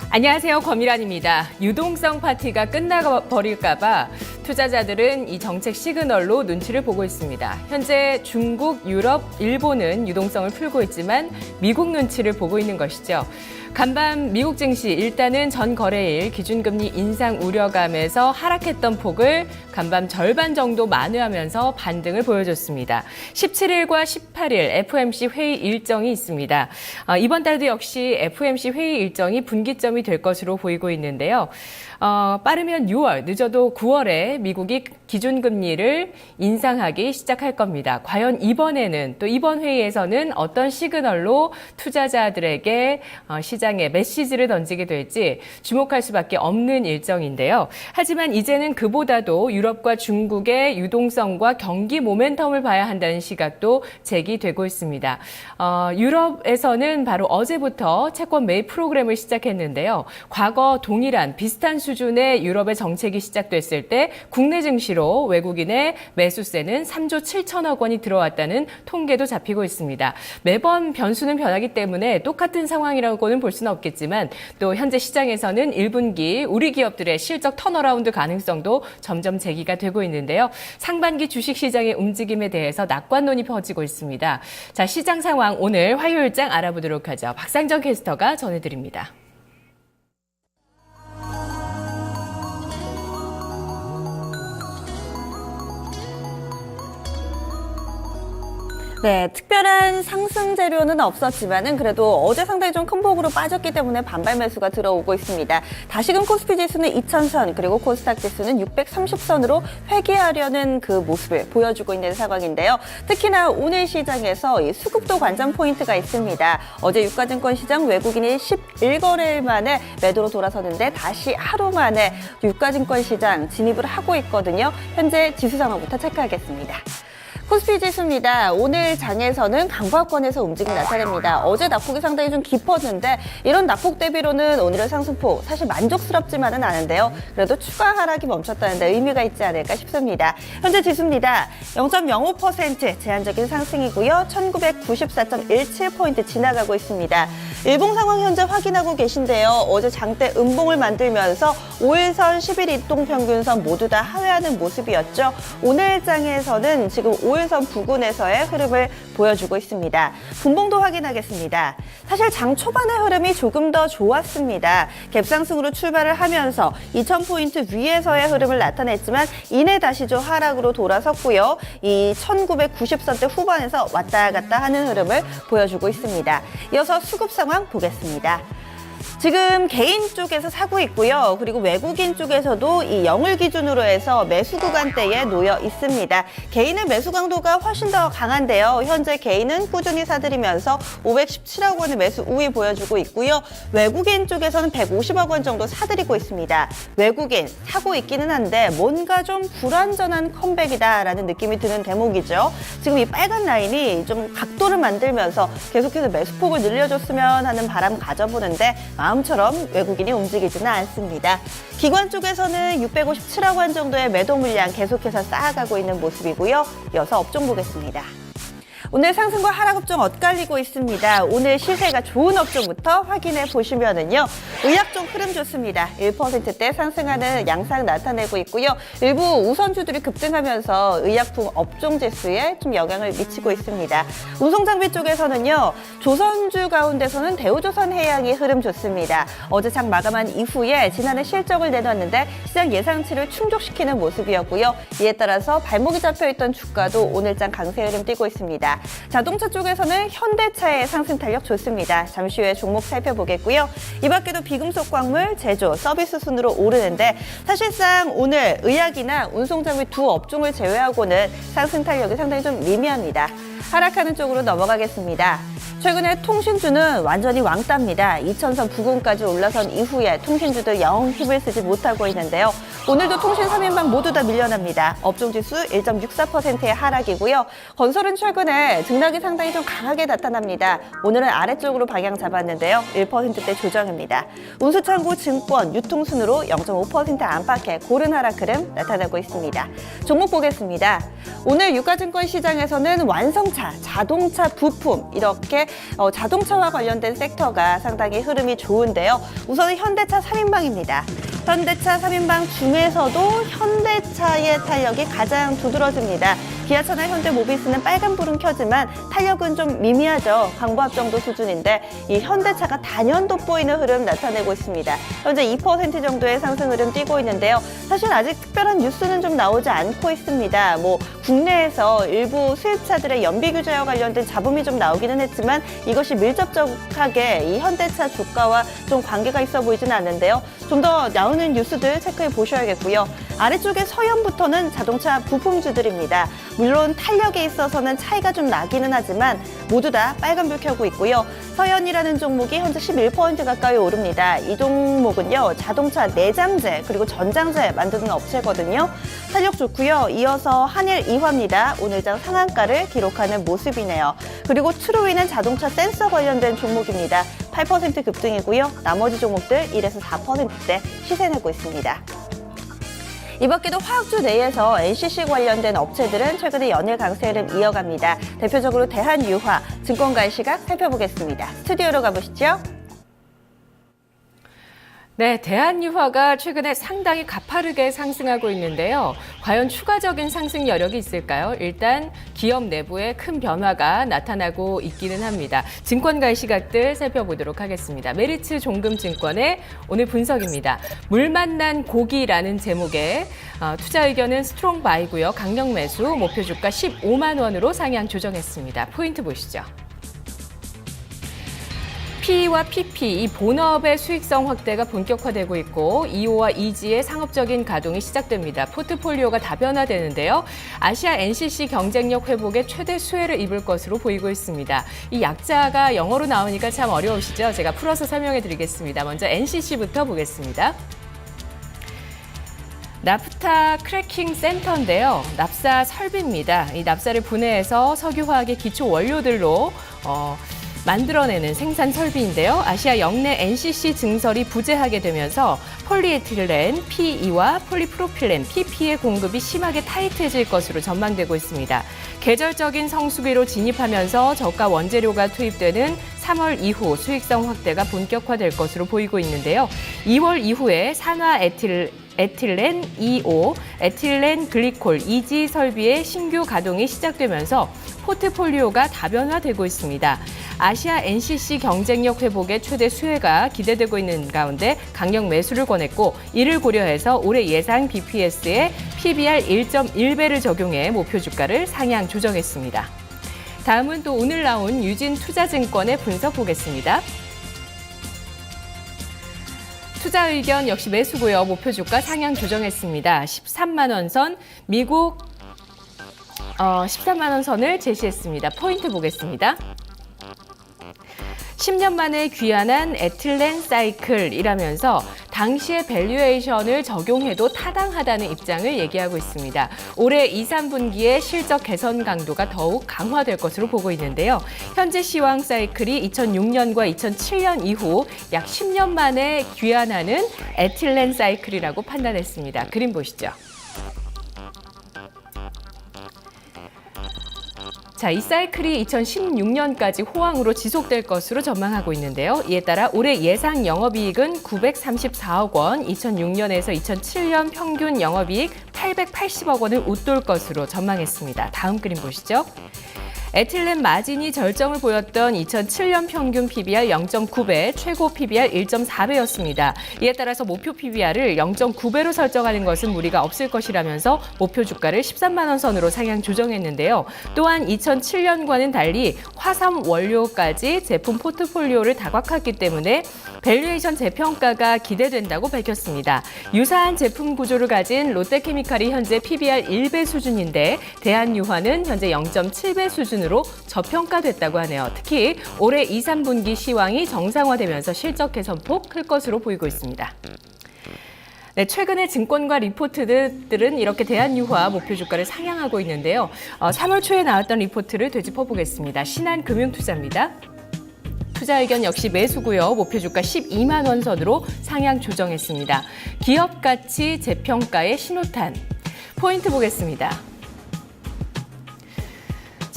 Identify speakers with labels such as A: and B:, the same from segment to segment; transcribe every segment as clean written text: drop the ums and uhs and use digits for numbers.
A: 안녕하세요. 권미란입니다. 유동성 파티가 끝나버릴까봐 투자자들은 이 정책 시그널로 눈치를 보고 있습니다. 현재 중국, 유럽, 일본은 유동성을 풀고 있지만 미국 눈치를 보고 있는 것이죠. 간밤 미국 증시 일단은 전 거래일 기준금리 인상 우려감에서 하락했던 폭을 간밤 절반 정도 만회하면서 반등을 보여줬습니다. 17일과 18일 FOMC 회의 일정이 있습니다. 이번 달도 역시 FOMC 회의 일정이 분기점이 될 것으로 보이고 있는데요. 빠르면 6월, 늦어도 9월에 미국이 기준금리를 인상하기 시작할 겁니다. 과연 이번에는 또 이번 회의에서는 어떤 시그널로 투자자들에게 시장에 메시지를 던지게 될지 주목할 수밖에 없는 일정인데요. 하지만 이제는 그보다도 유럽과 중국의 유동성과 경기 모멘텀을 봐야 한다는 시각도 제기되고 있습니다. 유럽에서는 바로 어제부터 채권 매입 프로그램을 시작했는데요. 과거 동일한 비슷한 수준의 유럽의 정책이 시작됐을 때 국내 증시로 외국인의 매수세는 3조 7천억 원이 들어왔다는 통계도 잡히고 있습니다. 매번 변수는 변하기 때문에 똑같은 상황이라고는 볼 수는 없겠지만 또 현재 시장에서는 1분기 우리 기업들의 실적 턴어라운드 가능성도 점점 제기가 되고 있는데요. 상반기 주식시장의 움직임에 대해서 낙관론이 퍼지고 있습니다. 자, 시장 상황 오늘 화요일장 알아보도록 하죠. 박상정 캐스터가 전해드립니다.
B: 네, 특별한 상승 재료는 없었지만은 그래도 어제 상당히 좀 큰 폭으로 빠졌기 때문에 반발 매수가 들어오고 있습니다. 다시금 코스피 지수는 2000선 그리고 코스닥 지수는 630선으로 회귀하려는 그 모습을 보여주고 있는 상황인데요. 특히나 오늘 시장에서 이 수급도 관전 포인트가 있습니다. 어제 유가증권 시장 외국인이 11거래일 만에 매도로 돌아섰는데 다시 하루 만에 유가증권 시장 진입을 하고 있거든요. 현재 지수 상황부터 체크하겠습니다. 코스피 지수입니다. 오늘 장에서는 강보합권에서 움직임이 나타납니다. 어제 낙폭이 상당히 좀 깊었는데 이런 낙폭 대비로는 오늘의 상승폭 사실 만족스럽지만은 않은데요. 그래도 추가 하락이 멈췄다는 데 의미가 있지 않을까 싶습니다. 현재 지수입니다. 0.05% 제한적인 상승이고요. 1994.17포인트 지나가고 있습니다. 일봉 상황 현재 확인하고 계신데요. 어제 장대 음봉을 만들면서 5일선, 10일 이동평균선 모두 다 하회하는 모습이었죠. 오늘 장에서는 지금 5일선 부근에서의 흐름을 보여주고 있습니다. 분봉도 확인하겠습니다. 사실 장 초반의 흐름이 조금 더 좋았습니다. 갭상승으로 출발을 하면서 2000포인트 위에서의 흐름을 나타냈지만 이내 다시 좀 하락으로 돌아섰고요. 이 1990선대 후반에서 왔다 갔다 하는 흐름을 보여주고 있습니다. 이어서 수급 상황 보겠습니다. 지금 개인 쪽에서 사고 있고요. 그리고 외국인 쪽에서도 이 영을 기준으로 해서 매수 구간대에 놓여 있습니다. 개인의 매수 강도가 훨씬 더 강한데요. 현재 개인은 꾸준히 사들이면서 517억 원의 매수 우위 보여주고 있고요. 외국인 쪽에서는 150억 원 정도 사들이고 있습니다. 외국인 사고 있기는 한데 뭔가 좀 불완전한 컴백이다라는 느낌이 드는 대목이죠. 지금 이 빨간 라인이 좀 각도를 만들면서 계속해서 매수폭을 늘려줬으면 하는 바람 가져보는데 마음처럼 외국인이 움직이지는 않습니다. 기관 쪽에서는 657억 원 정도의 매도 물량 계속해서 쌓아가고 있는 모습이고요. 이어서 업종 보겠습니다. 오늘 상승과 하락 업종 엇갈리고 있습니다. 오늘 시세가 좋은 업종부터 확인해 보시면은요. 의약종 흐름 좋습니다. 1%대 상승하는 양상 나타내고 있고요. 일부 우선주들이 급등하면서 의약품 업종 지수에 좀 영향을 미치고 있습니다. 운송장비 쪽에서는요. 조선주 가운데서는 대우조선해양이 흐름 좋습니다. 어제 장 마감한 이후에 지난해 실적을 내놨는데 시장 예상치를 충족시키는 모습이었고요. 이에 따라서 발목이 잡혀있던 주가도 오늘 장 강세 흐름 띄고 있습니다. 자동차 쪽에서는 현대차의 상승 탄력 좋습니다. 잠시 후에 종목 살펴보겠고요. 이 밖에도 비금속 광물, 제조, 서비스 순으로 오르는데 사실상 오늘 의약이나 운송장비 두 업종을 제외하고는 상승 탄력이 상당히 좀 미미합니다. 하락하는 쪽으로 넘어가겠습니다. 최근에 통신주는 완전히 왕따입니다. 2000선 부근까지 올라선 이후에 통신주도 영 힘을 쓰지 못하고 있는데요. 오늘도 통신 3인방 모두 다 밀려납니다. 업종지수 1.64%의 하락이고요. 건설은 최근에 등락이 상당히 좀 강하게 나타납니다. 오늘은 아래쪽으로 방향 잡았는데요. 1%대 조정입니다. 운수창고 증권 유통순으로 0.5% 안팎의 고른 하락 흐름 나타나고 있습니다. 종목 보겠습니다. 오늘 유가증권 시장에서는 완성차 현대차, 자동차 부품 이렇게 자동차와 관련된 섹터가 상당히 흐름이 좋은데요. 우선은 현대차 3인방입니다. 현대차 3인방 중에서도 현대차의 탄력이 가장 두드러집니다. 기아차나 현대모비스는 빨간불은 켜지만 탄력은 좀 미미하죠. 광부합 정도 수준인데 이 현대차가 단연 돋보이는 흐름 나타내고 있습니다. 현재 2% 정도의 상승 흐름 띄고 있는데요. 사실 아직 특별한 뉴스는 좀 나오지 않고 있습니다. 국내에서 일부 수입차들의 연비 규제와 관련된 잡음이 좀 나오기는 했지만 이것이 밀접하게 이 현대차 주가와 좀 관계가 있어 보이지는 않는데요. 좀 더 나오는 뉴스들 체크해 보셔야겠고요. 아래쪽에 서현부터는 자동차 부품주들입니다. 물론 탄력에 있어서는 차이가 좀 나기는 하지만 모두 다 빨간불 켜고 있고요. 서현이라는 종목이 현재 11% 가까이 오릅니다. 이 종목은요, 자동차 내장재 그리고 전장재 만드는 업체거든요. 탄력 좋고요. 이어서 한일 이화입니다. 오늘장 상한가를 기록하는 모습이네요. 그리고 트루이는 자동차 센서 관련된 종목입니다. 8% 급등이고요. 나머지 종목들 1에서 4%대 시세 내고 있습니다. 이 밖에도 화학주 내에서 NCC 관련된 업체들은 최근에 연일 강세 흐름 이어갑니다. 대표적으로 대한유화, 증권가의 시각 살펴보겠습니다. 스튜디오로 가보시죠.
A: 네, 대한유화가 최근에 상당히 가파르게 상승하고 있는데요. 과연 추가적인 상승 여력이 있을까요? 일단 기업 내부에 큰 변화가 나타나고 있기는 합니다. 증권가의 시각들 살펴보도록 하겠습니다. 메리츠 종금증권의 오늘 분석입니다. 물 만난 고기라는 제목의 투자 의견은 스트롱 바이고요. 강력 매수, 목표 주가 15만 원으로 상향 조정했습니다. 포인트 보시죠. PE와 PP, 이 본업의 수익성 확대가 본격화되고 있고 2호와 2지의 상업적인 가동이 시작됩니다. 포트폴리오가 다변화되는데요. 아시아 NCC 경쟁력 회복에 최대 수혜를 입을 것으로 보이고 있습니다. 이 약자가 영어로 나오니까 참 어려우시죠? 제가 풀어서 설명해 드리겠습니다. 먼저 NCC부터 보겠습니다. 나프타 크래킹 센터인데요. 납사 설비입니다. 이 납사를 분해해서 석유화학의 기초 원료들로 만들어내는 생산 설비인데요. 아시아 역내 NCC 증설이 부재하게 되면서 폴리에틸렌, PE와 폴리프로필렌, PP의 공급이 심하게 타이트해질 것으로 전망되고 있습니다. 계절적인 성수기로 진입하면서 저가 원재료가 투입되는 3월 이후 수익성 확대가 본격화될 것으로 보이고 있는데요. 2월 이후에 산화 에틸렌 2호, 에틸렌 글리콜 2지 설비의 신규 가동이 시작되면서 포트폴리오가 다변화되고 있습니다. 아시아 NCC 경쟁력 회복의 최대 수혜가 기대되고 있는 가운데 강력 매수를 권했고 이를 고려해서 올해 예상 BPS에 PBR 1.1배를 적용해 목표 주가를 상향 조정했습니다. 다음은 또 오늘 나온 유진투자증권의 분석 보겠습니다. 투자 의견 역시 매수고요. 목표 주가 상향 조정했습니다. 13만 원 선, 미국 13만 원 선을 제시했습니다. 포인트 보겠습니다. 10년 만에 귀환한 에틸렌 사이클이라면서 당시의 밸류에이션을 적용해도 타당하다는 입장을 얘기하고 있습니다. 올해 2, 3분기에 실적 개선 강도가 더욱 강화될 것으로 보고 있는데요. 현재 시황 사이클이 2006년과 2007년 이후 약 10년 만에 귀환하는 에틸렌 사이클이라고 판단했습니다. 그림 보시죠. 자, 이 사이클이 2016년까지 호황으로 지속될 것으로 전망하고 있는데요. 이에 따라 올해 예상 영업이익은 934억 원, 2006년에서 2007년 평균 영업이익 880억 원을 웃돌 것으로 전망했습니다. 다음 그림 보시죠. 에틸렌 마진이 절정을 보였던 2007년 평균 PBR 0.9배, 최고 PBR 1.4배였습니다. 이에 따라서 목표 PBR을 0.9배로 설정하는 것은 무리가 없을 것이라면서 목표 주가를 13만 원 선으로 상향 조정했는데요. 또한 2007년과는 달리 화섬 원료까지 제품 포트폴리오를 다각화했기 때문에 밸류에이션 재평가가 기대된다고 밝혔습니다. 유사한 제품 구조를 가진 롯데케미칼이 현재 PBR 1배 수준인데 대한유화는 현재 0.7배 수준으로 저평가됐다고 하네요. 특히 올해 2, 3분기 시황이 정상화되면서 실적 개선폭 클 것으로 보이고 있습니다. 네, 최근에 증권가 리포트들은 이렇게 대한유화 목표 주가를 상향하고 있는데요. 3월 초에 나왔던 리포트를 되짚어 보겠습니다. 신한금융투자입니다. 투자 의견 역시 매수고요. 목표 주가 12만 원 선으로 상향 조정했습니다. 기업 가치 재평가의 신호탄. 포인트 보겠습니다.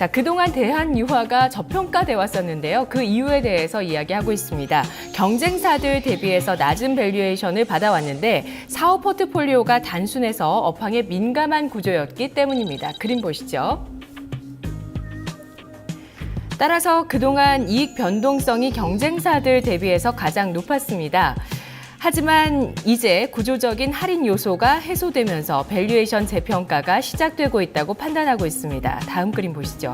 A: 자, 그동안 대한유화가 저평가돼 왔었는데요. 그 이유에 대해서 이야기하고 있습니다. 경쟁사들 대비해서 낮은 밸류에이션을 받아왔는데 사업 포트폴리오가 단순해서 업황에 민감한 구조였기 때문입니다. 그림 보시죠. 따라서 그동안 이익 변동성이 경쟁사들 대비해서 가장 높았습니다. 하지만 이제 구조적인 할인 요소가 해소되면서 밸류에이션 재평가가 시작되고 있다고 판단하고 있습니다. 다음 그림 보시죠.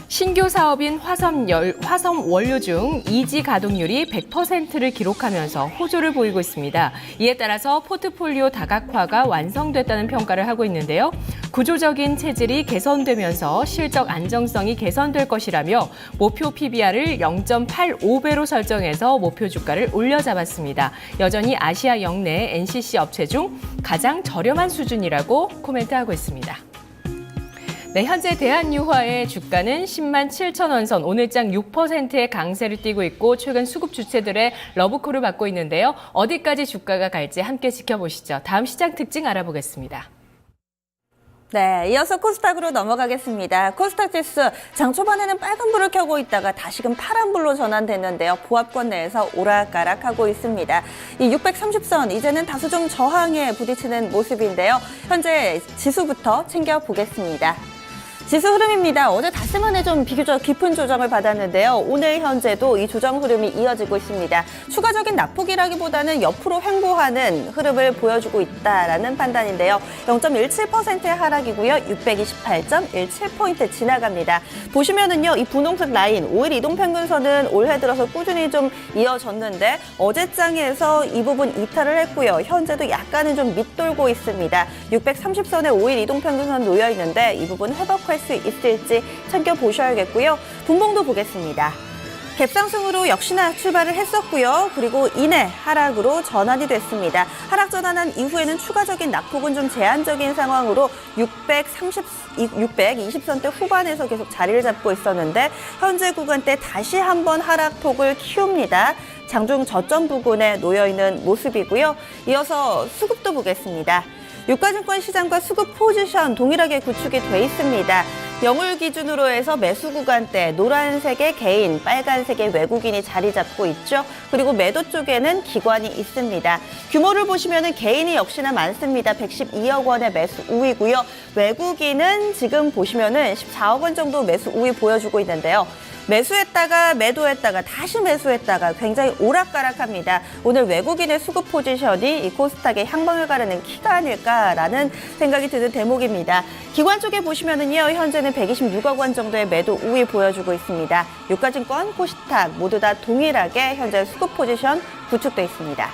A: 신규 사업인 화섬 원료 중 2지 가동률이 100%를 기록하면서 호조를 보이고 있습니다. 이에 따라서 포트폴리오 다각화가 완성됐다는 평가를 하고 있는데요. 구조적인 체질이 개선되면서 실적 안정성이 개선될 것이라며 목표 PBR을 0.85배로 설정해서 목표 주가를 올려잡았습니다. 여전히 아시아 역내 NCC 업체 중 가장 저렴한 수준이라고 코멘트하고 있습니다. 네, 현재 대한유화의 주가는 10만 7천 원 선, 오늘장 6%의 강세를 띠고 있고 최근 수급 주체들의 러브콜을 받고 있는데요. 어디까지 주가가 갈지 함께 지켜보시죠. 다음 시장 특징 알아보겠습니다.
B: 네, 이어서 코스닥으로 넘어가겠습니다. 코스닥 지수 장 초반에는 빨간불을 켜고 있다가 다시금 파란불로 전환됐는데요. 보합권 내에서 오락가락하고 있습니다. 이 630선 이제는 다소 좀 저항에 부딪히는 모습인데요. 현재 지수부터 챙겨보겠습니다. 지수 흐름입니다. 어제 닷새 만에 좀 비교적 깊은 조정을 받았는데요. 오늘 현재도 이 조정 흐름이 이어지고 있습니다. 추가적인 낙폭이라기보다는 옆으로 횡보하는 흐름을 보여주고 있다라는 판단인데요. 0.17%의 하락이고요. 628.17포인트 지나갑니다. 보시면은요, 이 분홍색 라인 5일 이동평균선은 올해 들어서 꾸준히 좀 이어졌는데 어제장에서 이 부분 이탈을 했고요. 현재도 약간은 좀 밑돌고 있습니다. 630선에 5일 이동평균선 놓여 있는데 이 부분 회복할 수 있을지 챙겨보셔야겠고요. 분봉도 보겠습니다. 갭상승으로 역시나 출발을 했었고요. 그리고 이내 하락으로 전환이 됐습니다. 하락 전환한 이후에는 추가적인 낙폭은 좀 제한적인 상황으로 620선대 후반에서 계속 자리를 잡고 있었는데 현재 구간대 다시 한번 하락폭을 키웁니다. 장중 저점 부근에 놓여있는 모습이고요. 이어서 수급도 보겠습니다. 유가증권 시장과 수급 포지션 동일하게 구축이 돼 있습니다. 영월 기준으로 해서 매수 구간대 노란색의 개인, 빨간색의 외국인이 자리 잡고 있죠. 그리고 매도 쪽에는 기관이 있습니다. 규모를 보시면 개인이 역시나 많습니다. 112억 원의 매수 우위고요. 외국인은 지금 보시면은 14억 원 정도 매수 우위 보여주고 있는데요. 매수했다가 매도했다가 다시 매수했다가 굉장히 오락가락합니다. 오늘 외국인의 수급 포지션이 이 코스닥의 향방을 가르는 키가 아닐까라는 생각이 드는 대목입니다. 기관 쪽에 보시면은요, 현재는 126억 원 정도의 매도 우위 보여주고 있습니다. 유가증권, 코스닥 모두 다 동일하게 현재 수급 포지션 구축돼 있습니다.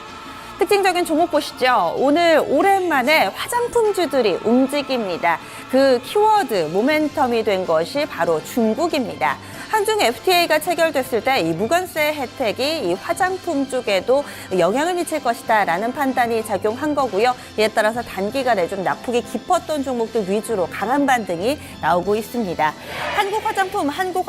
B: 특징적인 종목 보시죠. 오늘 오랜만에 화장품주들이 움직입니다. 그 키워드 모멘텀이 된 것이 바로 중국입니다. 한중 FTA가 체결됐을 때 이 무관세 혜택이 이 화장품 쪽에도 영향을 미칠 것이다라는 판단이 작용한 거고요. 이에 따라서 단기간에 좀 낙폭이 깊었던 종목들 위주로 강한 반등이 나오고 있습니다. 한국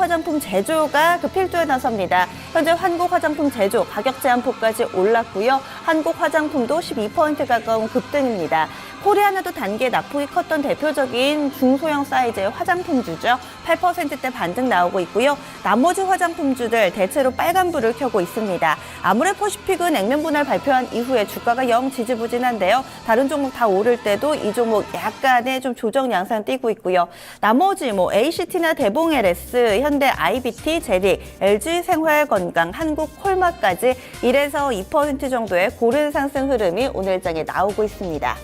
B: 화장품 제조가 그 필두에 나섭니다. 현재 한국 화장품 제조 가격 제한폭까지 올랐고요. 한국 화장품도 12% 가까운 급등입니다. 코리아나도 단기에 낙폭이 컸던 대표적인 중소형 사이즈의 화장품주죠. 8%대 반등 나오고 있고요. 나머지 화장품주들 대체로 빨간불을 켜고 있습니다. 아모레퍼시픽은 냉면 분할 발표한 이후에 주가가 영 지지부진한데요. 다른 종목 다 오를 때도 이 종목 약간의 좀 조정 양상 띄고 있고요. 나머지 ACT나 대봉 LS, 현대 IBT, 제릭, LG 생활건강, 한국 콜마까지 1에서 2% 정도의 고른 상승 흐름이 오늘장에 나오고 있습니다.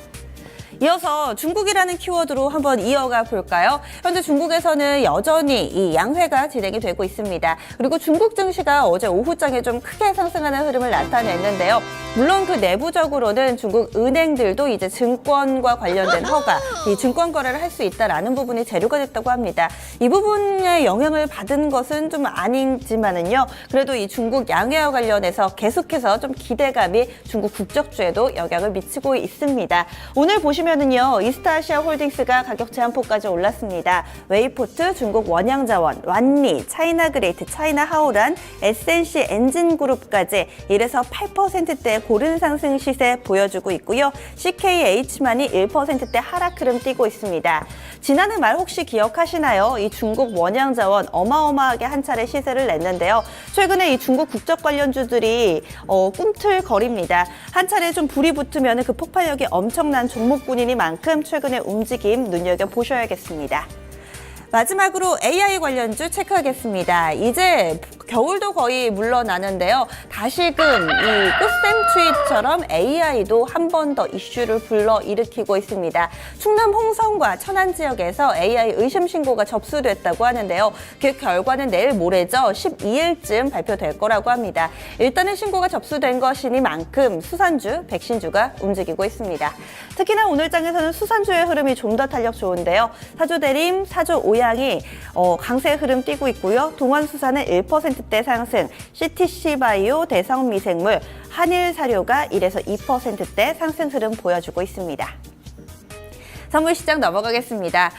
B: 이어서 중국이라는 키워드로 한번 이어가 볼까요? 현재 중국에서는 여전히 이 양회가 진행이 되고 있습니다. 그리고 중국 증시가 어제 오후장에 좀 크게 상승하는 흐름을 나타냈는데요. 물론 그 내부적으로는 중국 은행들도 이제 증권과 관련된 허가, 이 증권 거래를 할 수 있다라는 부분이 재료가 됐다고 합니다. 이 부분에 영향을 받은 것은 좀 아니지만은요. 그래도 이 중국 양회와 관련해서 계속해서 좀 기대감이 중국 국적주에도 영향을 미치고 있습니다. 오늘 보시면 보시면은요, 이스타아시아 홀딩스가 가격 제한폭까지 올랐습니다. 웨이포트, 중국 원양자원, 완리, 차이나그레이트, 차이나하오란, SNC 엔진그룹까지 1에서 8%대 고른 상승 시세 보여주고 있고요. CKH만이 1%대 하락 흐름 띄고 있습니다. 지난해 말 혹시 기억하시나요? 이 중국 원양자원 어마어마하게 한 차례 시세를 냈는데요. 최근에 이 중국 국적 관련주들이 꿈틀거립니다. 한 차례 좀 불이 붙으면 그 폭발력이 엄청난 종목군이니만큼 최근의 움직임 눈여겨보셔야겠습니다. 마지막으로 AI 관련주 체크하겠습니다. 이제 겨울도 거의 물러나는데요. 다시금 이 꽃샘추위처럼 AI도 한 번 더 이슈를 불러일으키고 있습니다. 충남 홍성과 천안 지역에서 AI 의심 신고가 접수됐다고 하는데요. 그 결과는 내일 모레죠. 12일쯤 발표될 거라고 합니다. 일단은 신고가 접수된 것이니만큼 수산주, 백신주가 움직이고 있습니다. 특히나 오늘 장에서는 수산주의 흐름이 좀 더 탄력 좋은데요. 사조대림, 사조오양이 강세 흐름 띄고 있고요. 동원수산은 1%대 상승, CTC바이오, 대성미생물, 한일사료가 1에서 2%대 상승 흐름 보여주고 있습니다. 선물시장 넘어가겠습니다.